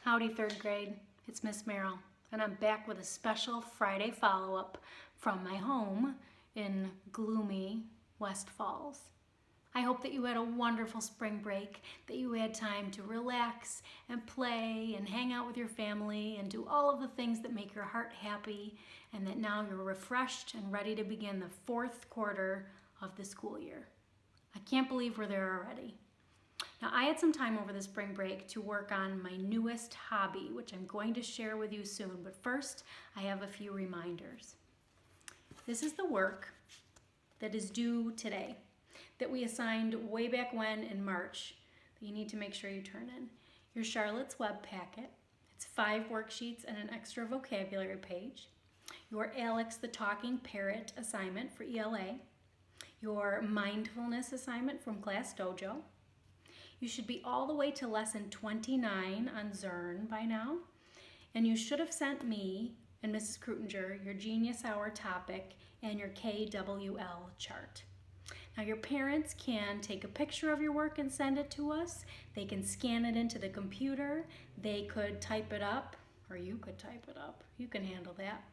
Howdy, third grade. It's Miss Merrill, and I'm back with a special Friday follow-up from my home in gloomy West Falls. I hope that you had a wonderful spring break, that you had time to relax and play and hang out with your family and do all of the things that make your heart happy, and that now you're refreshed and ready to begin the fourth quarter of the school year. I can't believe we're there already. Now, I had some time over the spring break to work on my newest hobby, which I'm going to share with you soon, but first I have a few reminders. This is the work that is due today, that we assigned way back when in March, that you need to make sure you turn in. Your Charlotte's Web packet. It's 5 worksheets and an extra vocabulary page. Your Alex the Talking Parrot assignment for ELA. Your mindfulness assignment from Class Dojo. You should be all the way to lesson 29 on Zern by now. And you should have sent me and Mrs. Krutinger your Genius Hour topic and your KWL chart. Now, your parents can take a picture of your work and send it to us. They can scan it into the computer. They could type it up, or you could type it up. You can handle that.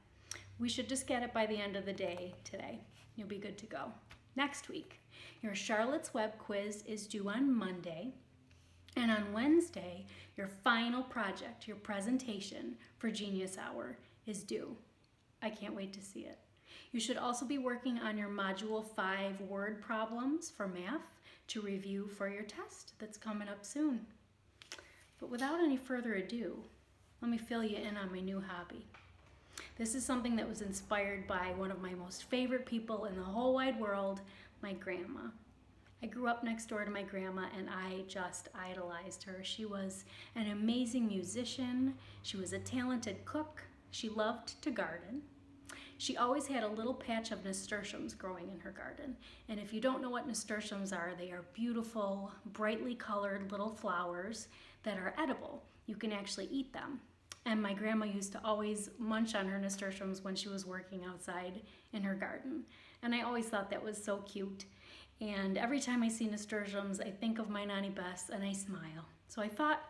We should just get it by the end of the day today. You'll be good to go. Next week, your Charlotte's Web quiz is due on Monday. And on Wednesday, your final project, your presentation for Genius Hour is due. I can't wait to see it. You should also be working on your Module 5 word problems for math to review for your test that's coming up soon. But without any further ado, let me fill you in on my new hobby. This is something that was inspired by one of my most favorite people in the whole wide world, my grandma. I grew up next door to my grandma and I just idolized her. She was an amazing musician. She was a talented cook. She loved to garden. She always had a little patch of nasturtiums growing in her garden. And if you don't know what nasturtiums are, they are beautiful, brightly colored little flowers that are edible. You can actually eat them. And my grandma used to always munch on her nasturtiums when she was working outside in her garden. And I always thought that was so cute. And every time I see nasturtiums, I think of my Nanny Bess and I smile. So I thought,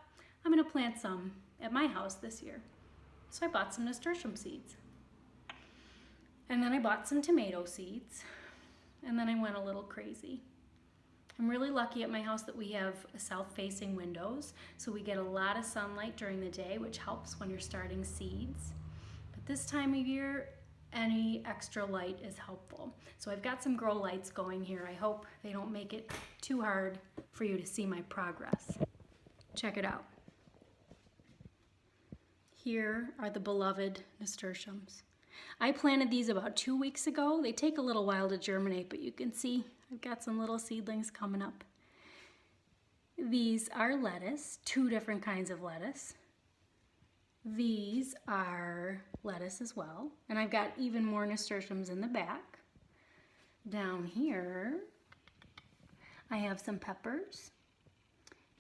I'm gonna plant some at my house this year. So I bought some nasturtium seeds. And then I bought some tomato seeds. And then I went a little crazy. I'm really lucky at my house that we have south-facing windows, so we get a lot of sunlight during the day, which helps when you're starting seeds. But this time of year, any extra light is helpful. So I've got some grow lights going here. I hope they don't make it too hard for you to see my progress. Check it out. Here are the beloved nasturtiums. I planted these about 2 weeks ago. They take a little while to germinate, but you can see I've got some little seedlings coming up. These are lettuce, 2 different kinds of lettuce. These are lettuce as well, and I've got even more nasturtiums in the back. Down here, I have some peppers,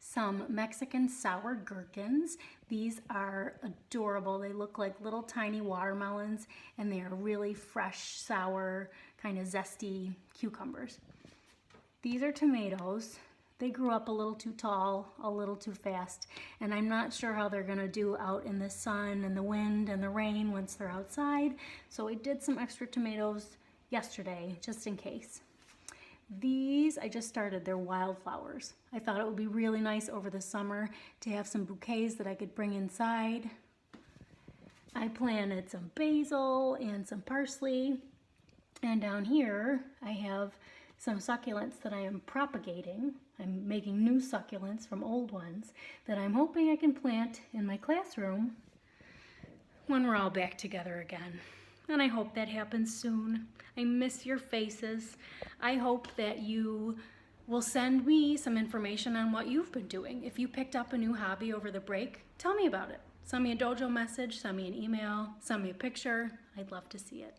some Mexican sour gherkins. These are adorable. They look like little tiny watermelons, and they are really fresh, sour, kind of zesty cucumbers. These are tomatoes. They grew up a little too tall, a little too fast, and I'm not sure how they're gonna do out in the sun and the wind and the rain once they're outside. So I did some extra tomatoes yesterday, just in case. These, I just started, they're wildflowers. I thought it would be really nice over the summer to have some bouquets that I could bring inside. I planted some basil and some parsley. And down here, I have some succulents that I am propagating. I'm making new succulents from old ones that I'm hoping I can plant in my classroom when we're all back together again. And I hope that happens soon. I miss your faces. I hope that you will send me some information on what you've been doing. If you picked up a new hobby over the break, tell me about it. Send me a dojo message, send me an email, send me a picture. I'd love to see it.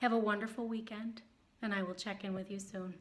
Have a wonderful weekend, and I will check in with you soon.